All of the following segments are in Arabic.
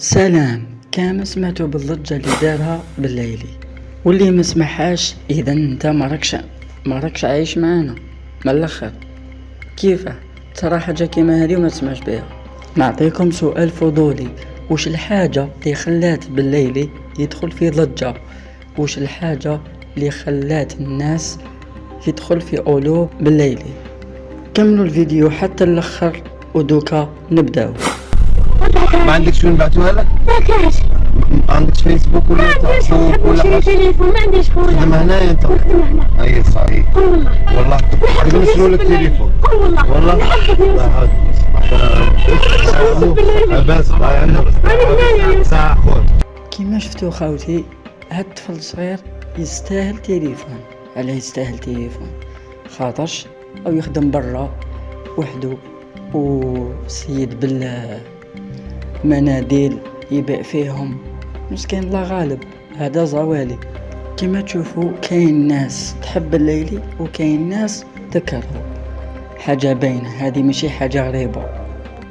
سلام. كامل سمعتوا بالضجة اللي دارها بالليلي، واللي ما سمعهاش اذا انت ما راكش عايش معانا من الاخر. كيفاه ترى حاجة كيما هذه وما تسمعش بها؟ نعطيكم سؤال فضولي، وش الحاجة اللي خلات بالليلي يدخل في ضجة؟ وش الحاجة اللي خلات الناس يدخل في قلوب بالليلي؟ كملوا الفيديو حتى الاخر ودوكا نبداو. ما عندكش وين نبعثوها لك؟ ما كاش. ما عندكش فيسبوك ولا ما عنديش فيسبوك ولا نشري حاجه؟ تليفون، ما عنديش خويا. خدم هنايا انت؟ نخدم هنا. اي صحيح قول والله. والله نحبك كيف نشرو لك يوسف بالله. تليفون؟ قول والله. والله نحبك يوسف. عباس الله يعينك. ساعة خويا. كيما شفتوا خاوتي، هاد الطفل صغير يستاهل تليفون. علاه يستاهل تليفون؟ خاطرش او يخدم برا وحدو، وسيد بالمناديل يبيع فيهم، مسكين الله غالب. هذا زوالي. كما تشوفوا كاين ناس تحب الليلي وكاين ناس تكرهه. حاجة باينة، هذه ماشي حاجة غريبة.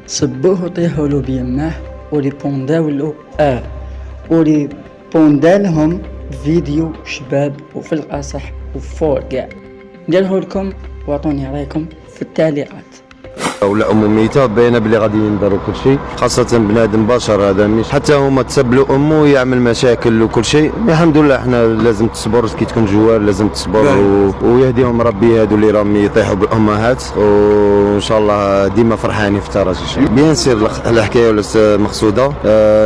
صبوه وطيحوا له بيماه وريبونداو له وريبوندالهم فيديو شباب وفي الأصح وفوق كاع. نديره لكم واعطوني رايكم في التعليقات. ولا ميتة باينة بلي غادي يندروا كل شيء، خاصة بنادم بشر هذا، مش حتى هما تسبلوا امه يعمل مشاكل وكل شيء. الحمد لله احنا لازم تصبر كي تكون جوار، لازم تصبر ويهديهم ربي هادو اللي راهم يطيحوا بالامهات، وان شاء الله ديما فرحانين في الترجي. بيان سير الحكايه ولا مقصوده،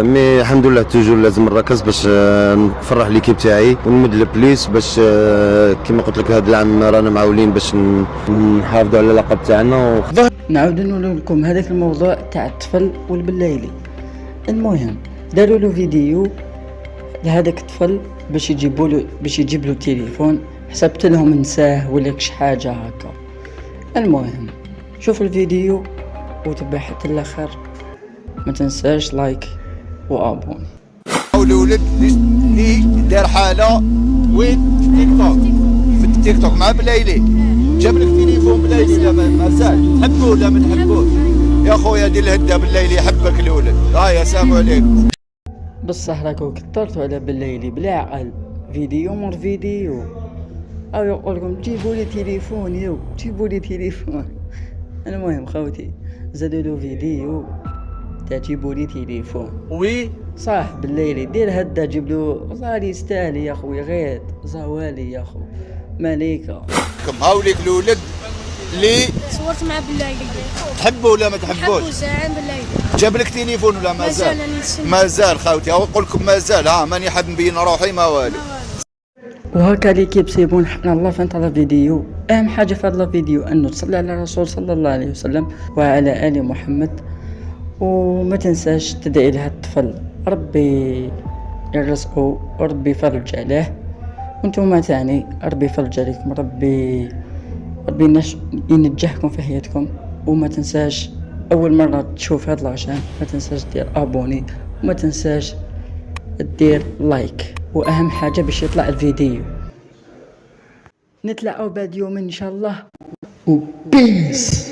مي الحمد لله توجور لازم نركز باش نفرح ليكيب تاعي ونمد البليس باش كيما قلت لك هذا العام رانا معولين باش نحافظوا على اللقب تاعنا. نعاود نقول لكم هذاك الموضوع تاع الطفل والبلايلي. المهم داروا له فيديو لهذاك الطفل باش يجيب له تليفون. حسبت لهم نساه ولا كش حاجه هكا. المهم شوف الفيديو وتبع حتى الاخر. ما تنساش لايك وابوني. الولد اللي دار حاله وين في التيك توك مع بلايلي، جاب لك تليفون بلايلي ولا مازال تحبوه ولا ما تحبوش؟ يا خويا دير الهده بالليل يحبك الولد. يا سلام عليكم. بصح راكو كثرتوا على بالليلي بلا عقل، فيديو مر فيديو، او يقول لكم جيبوا لي تليفون جيبوا لي تليفون. المهم خوتي زادوا له فيديو تاع جيبوا لي تليفون. وي صح بالليلي دير هدا جيب له صار يستاهل يا خويا، غير زوالي يا خو مليكه. هاوليك الولد اللي صورت مع بالليل. تحبه ولا ما تحبوش؟ نحبو زعيم بالليل. جاب لك تليفون ولا مازال؟ مازال. مازال خاوتي، او نقول لكم مازال. ماني حاب نبين روحي ما والو. وهكا ليكيب سيبون حنا الله في انتظار فيديو. اهم حاجه في هذا الفيديو انه تصلي على الرسول صلى الله عليه وسلم وعلى ال محمد، وما تنساش تدعي لهذا الطفل ربي يرزقه وربي يفرج عليه، وانتم ثاني ربي يفرج عليكم، ربي ينجحكم في حياتكم. وما تنساش اول مره تشوف هذا العشان ما تنساش دير ابوني، وما تنساش دير لايك، واهم حاجه باش يطلع الفيديو. نتلاقاو بعد يوم ان شاء الله، وبيس.